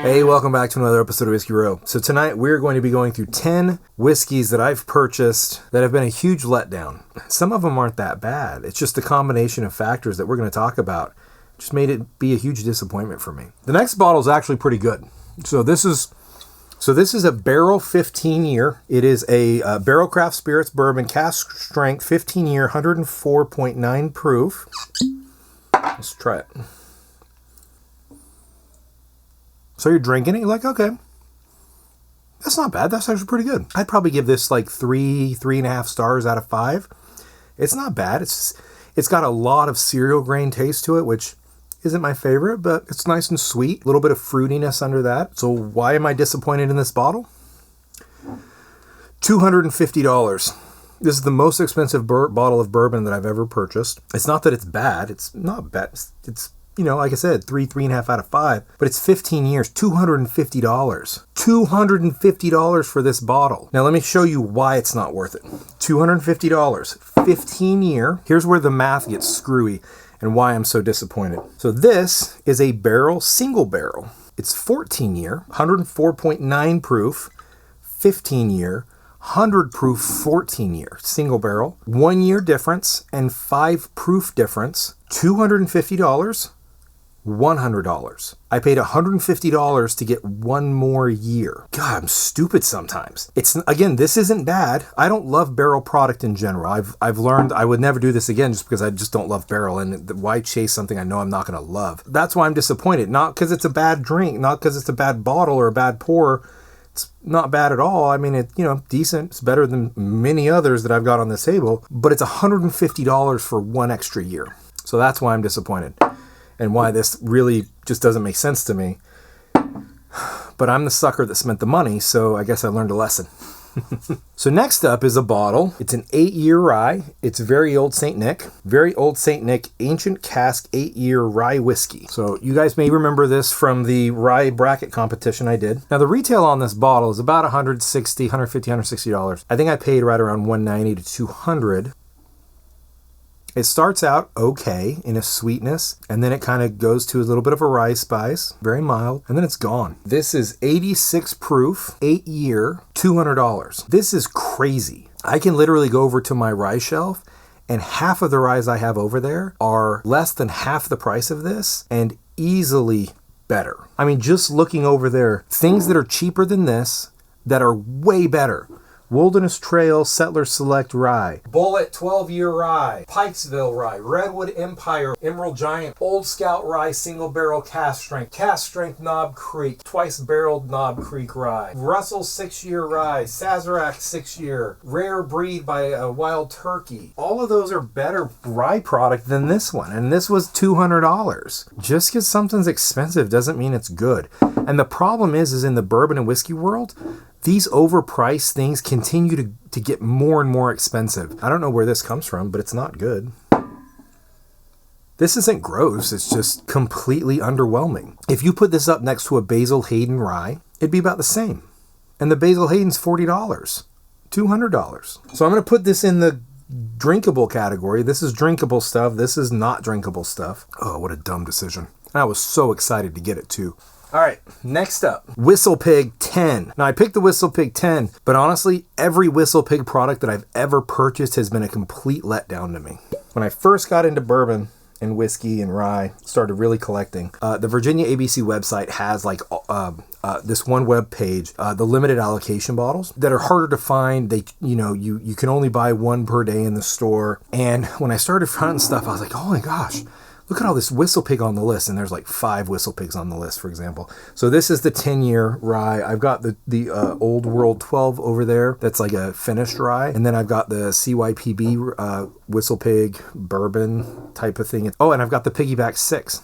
Hey, welcome back to another episode of Whiskey Row. So tonight we're going to be going through 10 whiskeys that I've purchased that have been a huge letdown. Some of them aren't that bad. It's just the combination of factors that we're going to talk about just made it be a huge disappointment for me. The next bottle is actually pretty good. So this is a Barrel 15-year. It is a Barrel Craft Spirits Bourbon cask strength 15-year, 104.9 proof. Let's try it. So you're drinking it, you're like, okay, that's not bad. That's actually pretty good. I'd probably give this like 3.5 stars out of 5. It's not bad. It's got a lot of cereal grain taste to it, which isn't my favorite, but it's nice and sweet. A little bit of fruitiness under that. So why am I disappointed in this bottle? $250. This is the most expensive bottle of bourbon that I've ever purchased. It's not that it's bad. It's not bad. It's like I said, 3.5 out of 5, but it's 15 years, $250. $250 for this bottle. Now let me show you why it's not worth it. $250, 15 year. Here's where the math gets screwy and why I'm so disappointed. So this is a barrel, single barrel. It's 14 year, 104.9 proof, 15 year, 100 proof, 14 year, single barrel, 1 year difference and 5 proof difference, $250. $100. I paid $150 to get 1 more year. God, I'm stupid sometimes. This isn't bad. I don't love barrel product in general. I've learned I would never do this again just because I just don't love barrel, and why chase something I know I'm not going to love? That's why I'm disappointed. Not because it's a bad drink, not because it's a bad bottle or a bad pour. It's not bad at all. I mean, decent. It's better than many others that I've got on this table, but it's $150 for 1 extra year. So that's why I'm disappointed. And why this really just doesn't make sense to me. But I'm the sucker that spent the money, so I guess I learned a lesson. So next up is a bottle. It's an 8-year rye. It's Very Old St. Nick. Very Old St. Nick Ancient Cask 8-year rye whiskey. So you guys may remember this from the rye bracket competition I did. Now the retail on this bottle is about $150, $160. I think I paid right around $190 to $200. It starts out okay in a sweetness, and then it kind of goes to a little bit of a rye spice, very mild, and then it's gone. This is 86 proof, 8-year, $200. This is crazy. I can literally go over to my rye shelf, and half of the ryes I have over there are less than half the price of this, and easily better. I mean, just looking over there, things that are cheaper than this, that are way better. Wilderness Trail Settler Select Rye, Bullet 12-year Rye, Pikesville Rye, Redwood Empire, Emerald Giant, Old Scout Rye Single Barrel Cask Strength Knob Creek, Twice Barreled Knob Creek Rye, Russell 6-year Rye, Sazerac 6-year, Rare Breed by Wild Turkey. All of those are better rye product than this one, and this was $200. Just because something's expensive doesn't mean it's good. And the problem is in the bourbon and whiskey world, these overpriced things continue to get more and more expensive. I don't know where this comes from, but it's not good. This isn't gross, it's just completely underwhelming. If you put this up next to a Basil Hayden rye, it'd be about the same. And the Basil Hayden's $40, $200. So I'm going to put this in the drinkable category. This is drinkable stuff. This is not drinkable stuff. Oh, what a dumb decision. And I was so excited to get it too. All right, next up, WhistlePig 10. Now, I picked the WhistlePig 10, but honestly, every WhistlePig product that I've ever purchased has been a complete letdown to me. When I first got into bourbon and whiskey and rye, started really collecting, the Virginia ABC website has this one web page, the limited allocation bottles that are harder to find. You can only buy 1 per day in the store. And when I started finding stuff, I was like, oh my gosh, look at all this WhistlePig on the list, and there's like 5 WhistlePigs on the list, for example. So this is the 10-year rye. I've got the Old World 12 over there. That's like a finished rye. And then I've got the CYPB WhistlePig bourbon type of thing. Oh, and I've got the Piggyback 6.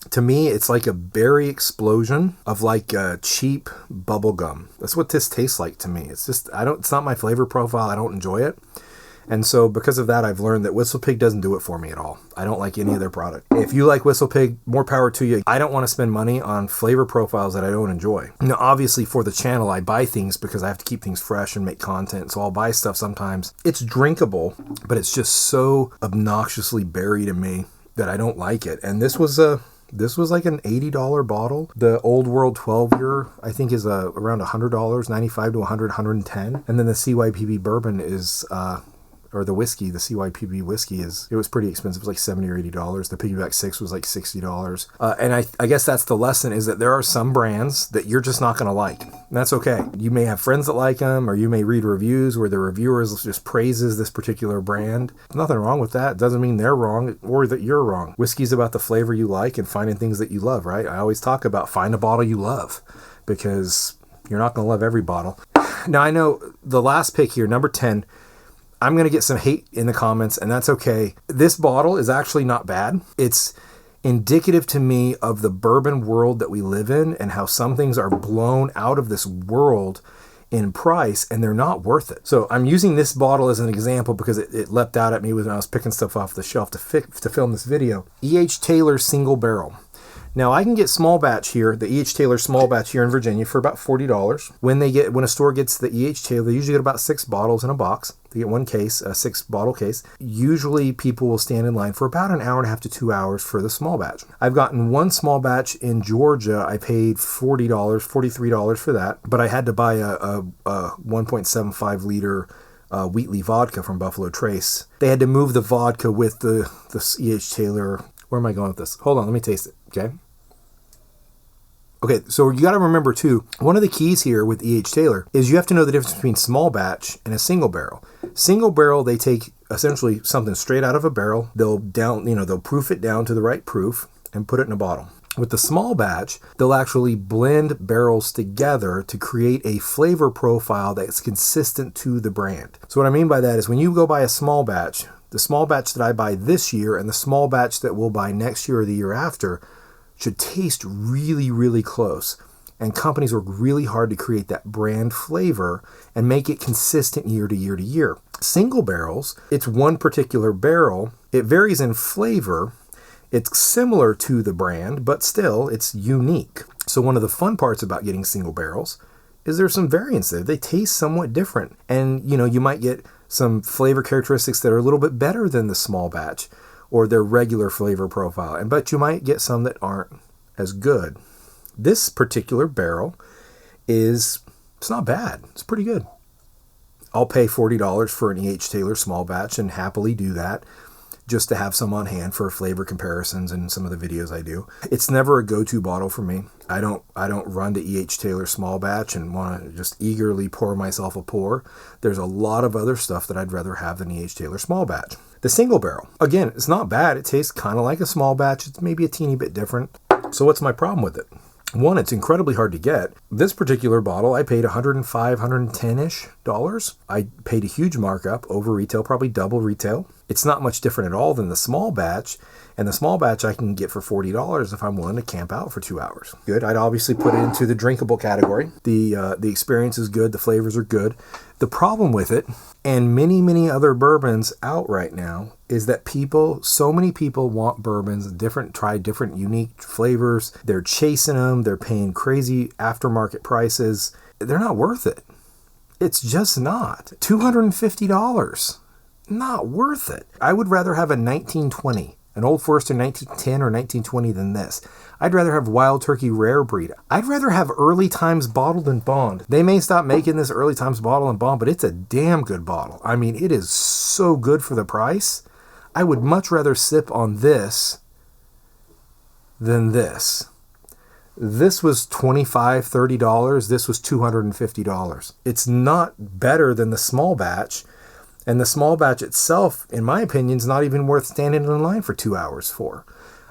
To me, it's like a berry explosion of like cheap bubble gum. That's what this tastes like to me. It's not my flavor profile. I don't enjoy it. And so because of that, I've learned that WhistlePig doesn't do it for me at all. I don't like any of their product. If you like WhistlePig, more power to you. I don't want to spend money on flavor profiles that I don't enjoy. Now, obviously for the channel, I buy things because I have to keep things fresh and make content. So I'll buy stuff sometimes. It's drinkable, but it's just so obnoxiously berry to me that I don't like it. And this was This was like an $80 bottle. The Old World 12-year, I think, is around $100, 95 to 100, 110. And then the CYPB bourbon is, or the whiskey, the CYPB whiskey it was pretty expensive. It was like $70 or $80. The Piggyback 6 was like $60. And I guess that's the lesson, is that there are some brands that you're just not going to like. And that's okay. You may have friends that like them, or you may read reviews where the reviewers just praises this particular brand. There's nothing wrong with that. It doesn't mean they're wrong or that you're wrong. Whiskey's about the flavor you like and finding things that you love, right? I always talk about find a bottle you love, because you're not going to love every bottle. Now, I know the last pick here, number 10, I'm going to get some hate in the comments, and that's okay. This bottle is actually not bad. It's indicative to me of the bourbon world that we live in, and how some things are blown out of this world in price and they're not worth it. So I'm using this bottle as an example because it leapt out at me when I was picking stuff off the shelf to film this video. E.H. Taylor Single Barrel. Now, I can get small batch here, the E.H. Taylor small batch here in Virginia, for about $40. When a store gets the E.H. Taylor, they usually get about 6 bottles in a box. They get one case, a 6-bottle case. Usually people will stand in line for about an hour and a half to 2 hours for the small batch. I've gotten one small batch in Georgia. I paid $40, $43 for that, but I had to buy a 1.75 liter Wheatley vodka from Buffalo Trace. They had to move the vodka with the E.H. Taylor. Where am I going with this? Hold on, let me taste it, okay? Okay, so you got to remember too, one of the keys here with E.H. Taylor is you have to know the difference between small batch and a single barrel. Single barrel, they take essentially something straight out of a barrel. They'll proof it down to the right proof and put it in a bottle. With the small batch, they'll actually blend barrels together to create a flavor profile that's consistent to the brand. So what I mean by that is when you go buy a small batch, the small batch that I buy this year and the small batch that we'll buy next year or the year after should taste really, really close. And companies work really hard to create that brand flavor and make it consistent year to year to year. Single barrels, it's one particular barrel. It varies in flavor. It's similar to the brand, but still it's unique. So one of the fun parts about getting single barrels is there's some variance there. They taste somewhat different. And you might get some flavor characteristics that are a little bit better than the small batch or their regular flavor profile. But you might get some that aren't as good. This particular barrel it's not bad. It's pretty good. I'll pay $40 for an E.H. Taylor small batch and happily do that just to have some on hand for flavor comparisons in some of the videos I do. It's never a go-to bottle for me. I don't run to E.H. Taylor small batch and want to just eagerly pour myself a pour. There's a lot of other stuff that I'd rather have than E.H. Taylor small batch. The single barrel, again, it's not bad. It tastes kind of like a small batch. It's maybe a teeny bit different. So what's my problem with it? One, it's incredibly hard to get. This particular bottle, I paid $105, $110-ish. I paid a huge markup over retail, probably double retail. It's not much different at all than the small batch. And the small batch I can get for $40 if I'm willing to camp out for 2 hours. Good. I'd obviously put it into the drinkable category. The experience is good. The flavors are good. The problem with it, and many, many other bourbons out right now, is that so many people want bourbons, try different unique flavors. They're chasing them. They're paying crazy aftermarket prices. They're not worth it. It's just not. $250. Not worth it. I would rather have a 1920. An Old Forester 1910 or 1920 than this. I'd rather have Wild Turkey Rare Breed. I'd rather have Early Times Bottled and Bond. They may stop making this Early Times Bottled and Bond, but it's a damn good bottle. I mean, it is so good for the price. I would much rather sip on this than this. This was $25, $30. This was $250. It's not better than the small batch. And the small batch itself, in my opinion, is not even worth standing in line for 2 hours for.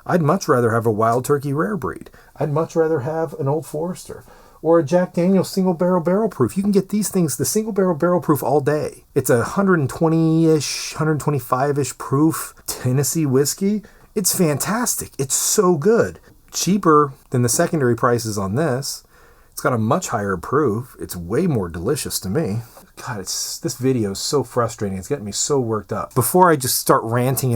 I'd much rather have a Wild Turkey Rare Breed. I'd much rather have an Old Forester or a Jack Daniel's Single Barrel Proof. You can get these things, the Single Barrel Proof, all day. It's a 120-ish, 125-ish proof Tennessee whiskey. It's fantastic. It's so good. Cheaper than the secondary prices on this. It's got a much higher proof. It's way more delicious to me. God, this video is so frustrating. It's getting me so worked up. Before I just start ranting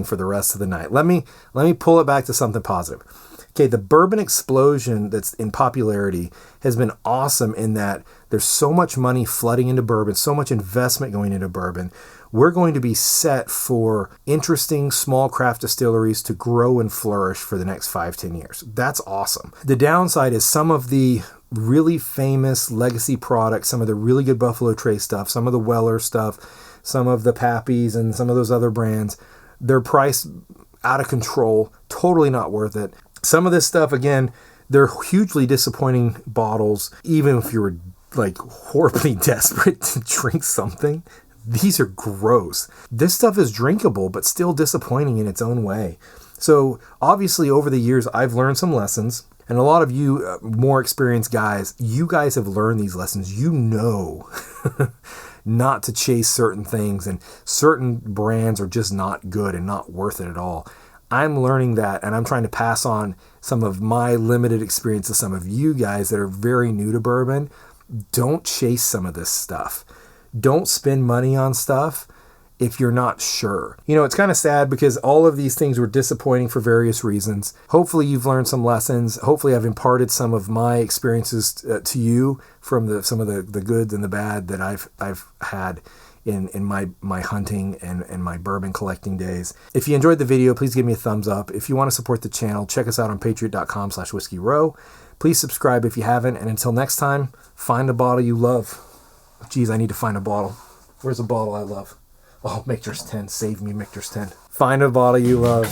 for the rest of the night, let me pull it back to something positive. Okay, the bourbon explosion that's in popularity has been awesome in that there's so much money flooding into bourbon, so much investment going into bourbon. we're going to be set for interesting small craft distilleries to grow and flourish for the next 5-10 years. That's awesome. The downside is some of the really famous legacy products, some of the really good Buffalo Trace stuff, some of the Weller stuff, some of the Pappies and some of those other brands, they're priced out of control, totally not worth it. Some of this stuff, again, they're hugely disappointing bottles, even if you were like horribly desperate to drink something. These are gross. This stuff is drinkable, but still disappointing in its own way. So obviously over the years, I've learned some lessons. And a lot of you more experienced guys, you guys have learned these lessons. You know not to chase certain things, and certain brands are just not good and not worth it at all. I'm learning that, and I'm trying to pass on some of my limited experience to some of you guys that are very new to bourbon. Don't chase some of this stuff. Don't spend money on stuff if you're not sure. You know, it's kind of sad because all of these things were disappointing for various reasons. Hopefully you've learned some lessons. Hopefully I've imparted some of my experiences to you from some of the good and the bad that I've had in my hunting and my bourbon collecting days. If you enjoyed the video, please give me a thumbs up. If you want to support the channel, check us out on patriot.com/whiskeyrow. Please subscribe if you haven't. And until next time, find a bottle you love. Geez, I need to find a bottle. Where's a bottle I love? Oh, Michter's 10. Save me, Michter's 10. Find a bottle you love.